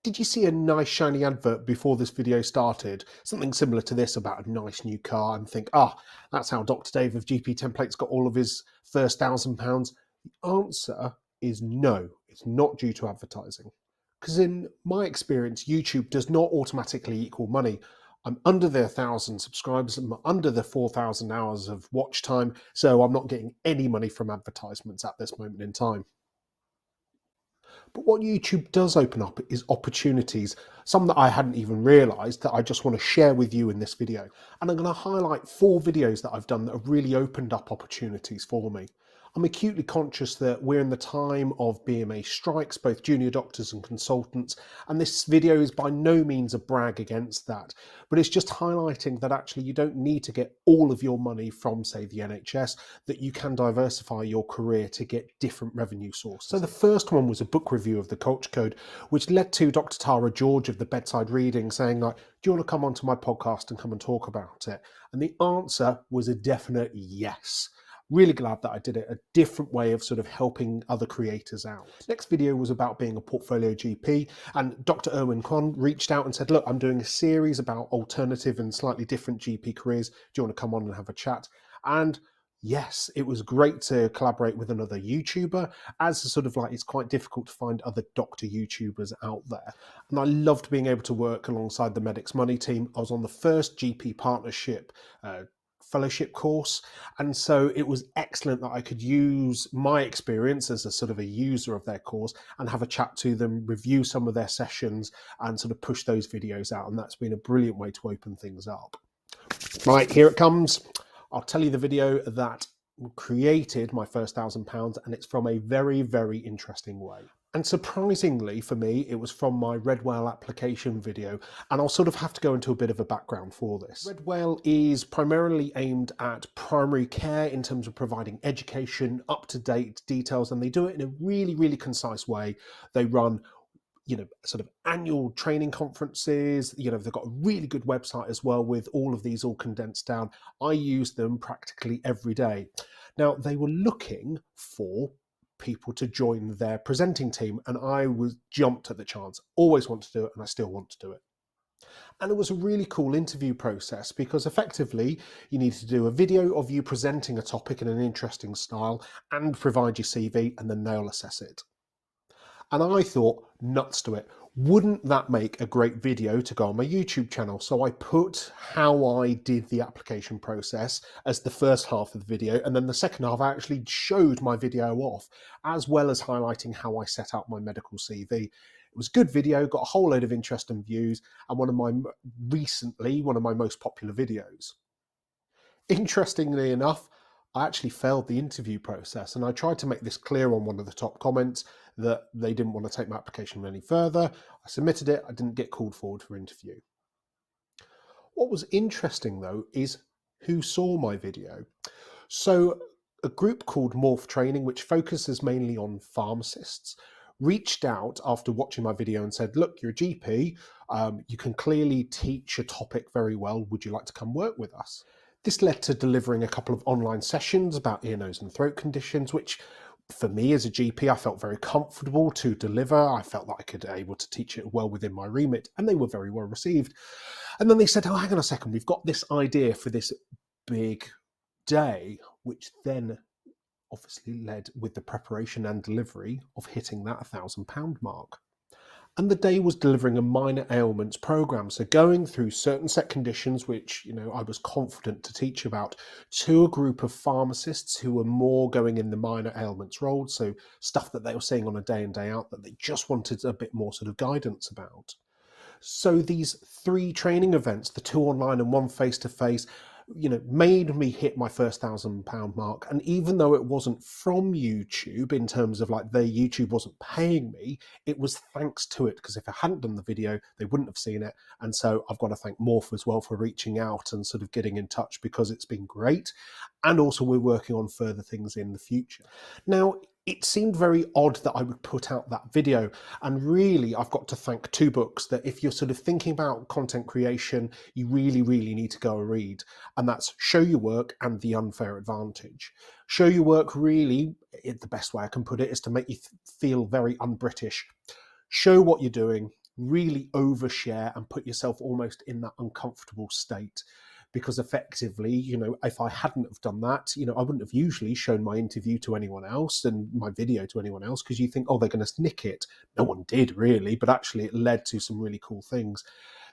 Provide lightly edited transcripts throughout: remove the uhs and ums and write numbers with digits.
Did you see a nice shiny advert before this video started? Something similar to this about a nice new car and think, that's how Dr. Dave of GP Templates got all of his first £1,000. The answer is no, it's not due to advertising. Because in my experience, YouTube does not automatically equal money. I'm under the 1,000 subscribers, I'm under the 4,000 hours of watch time, so I'm not getting any money from advertisements at this moment in time. But what YouTube does open up is opportunities, some that I hadn't even realised, that I just want to share with you in this video. And I'm going to highlight 4 videos that I've done that have really opened up opportunities for me. I'm acutely conscious that we're in the time of BMA strikes, both junior doctors and consultants, and this video is by no means a brag against that, but it's just highlighting that actually you don't need to get all of your money from, say, the NHS, that you can diversify your career to get different revenue sources. So the first one was a book review of The Culture Code, which led to Dr. Tara George of the Bedside reading saying, like, do you want to come onto my podcast and come and talk about it? And the answer was a definite yes. Really glad that I did it, a different way of sort of helping other creators out. Next video was about being a portfolio GP, and Dr. Erwin Kwan reached out and said, look, I'm doing a series about alternative and slightly different GP careers. Do you want to come on and have a chat? And yes, it was great to collaborate with another YouTuber, as a sort of like, it's quite difficult to find other doctor YouTubers out there. And I loved being able to work alongside the Medics Money team. I was on the first GP partnership fellowship course, and so it was excellent that I could use my experience as a sort of a user of their course and have a chat to them, review some of their sessions and sort of push those videos out, and that's been a brilliant way to open things up. Right, here it comes. I'll tell you the video that created my first £1,000, and it's from a very, very interesting way. And surprisingly for me, it was from my Red Whale application video, and I'll sort of have to go into a bit of a background for this. Red Whale is primarily aimed at primary care in terms of providing education, up-to-date details, and they do it in a really, really concise way. They run sort of annual training conferences. They've got a really good website as well with all of these all condensed down. I use them practically every day. Now, they were looking for people to join their presenting team, and I was jumped at the chance. Always want to do it, and I still want to do it. And it was a really cool interview process because effectively you need to do a video of you presenting a topic in an interesting style and provide your CV, and then they'll assess it. And I thought, nuts to it. Wouldn't that make a great video to go on my YouTube channel? So I put how I did the application process as the first half of the video, and then the second half I actually showed my video off, as well as highlighting how I set out my medical CV. It was a good video, got a whole load of interest and views, and one of my most popular videos. Interestingly enough, I actually failed the interview process, and I tried to make this clear on one of the top comments that they didn't want to take my application any further. I submitted it, I didn't get called forward for interview. What was interesting though is who saw my video. So a group called Morph Training, which focuses mainly on pharmacists, reached out after watching my video and said, look, you're a GP, you can clearly teach a topic very well, would you like to come work with us? This led to delivering a couple of online sessions about ear, nose and throat conditions, which for me as a GP, I felt very comfortable to deliver. I felt that I could be able to teach it well within my remit, and they were very well received. And then they said, oh, hang on a second, we've got this idea for this big day, which then obviously led with the preparation and delivery of hitting that £1,000 mark. And the day was delivering a minor ailments program. So going through certain set conditions, which, I was confident to teach about, to a group of pharmacists who were more going in the minor ailments role. So stuff that they were seeing on a day in, day out that they just wanted a bit more sort of guidance about. So these 3 training events, the 2 online and 1 face-to-face, made me hit my first £1,000 mark. And even though it wasn't from YouTube, in terms of like their YouTube wasn't paying me, it was thanks to it, because if I hadn't done the video, they wouldn't have seen it. And so I've got to thank Morph as well for reaching out and sort of getting in touch, because it's been great. And also we're working on further things in the future. Now, it seemed very odd that I would put out that video, and really I've got to thank 2 books that if you're sort of thinking about content creation, you really, really need to go and read, and that's Show Your Work and The Unfair Advantage. Show Your Work, really, the best way I can put it is to make you feel very un-British. Show what you're doing, really overshare and put yourself almost in that uncomfortable state. Because effectively, you know, if I hadn't have done that, you know, I wouldn't have usually shown my interview to anyone else and my video to anyone else, because you think, oh, they're going to nick it. No one did really, but actually it led to some really cool things.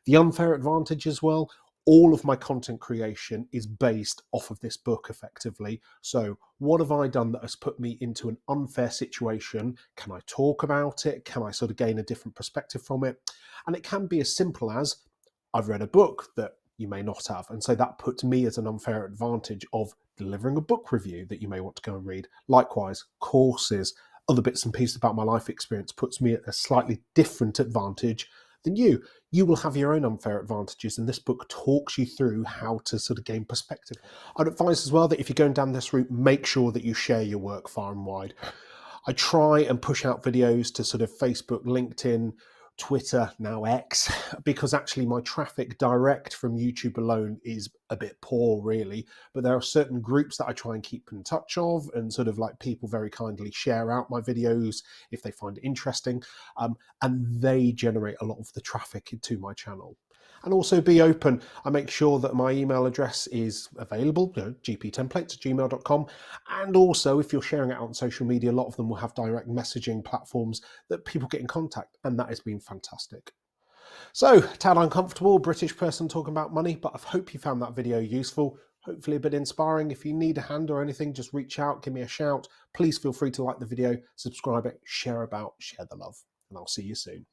The unfair advantage as well, all of my content creation is based off of this book effectively. So what have I done that has put me into an unfair situation? Can I talk about it? Can I sort of gain a different perspective from it? And it can be as simple as, I've read a book that you may not have. And so that puts me at an unfair advantage of delivering a book review that you may want to go and read. Likewise, courses, other bits and pieces about my life experience puts me at a slightly different advantage than you. You will have your own unfair advantages, and this book talks you through how to sort of gain perspective. I'd advise as well that if you're going down this route, make sure that you share your work far and wide. I try and push out videos to sort of Facebook, LinkedIn, Twitter, now X, because actually my traffic direct from YouTube alone is a bit poor, really. But there are certain groups that I try and keep in touch of, and sort of like people very kindly share out my videos if they find it interesting, and they generate a lot of the traffic to my channel. And also be open. I make sure that my email address is available, you know, gptemplates@gmail.com. And also, if you're sharing it out on social media, a lot of them will have direct messaging platforms that people get in contact, and that has been fantastic. So, tad uncomfortable, British person talking about money, but I hope you found that video useful, hopefully a bit inspiring. If you need a hand or anything, just reach out, give me a shout. Please feel free to like the video, subscribe it, share the love, and I'll see you soon.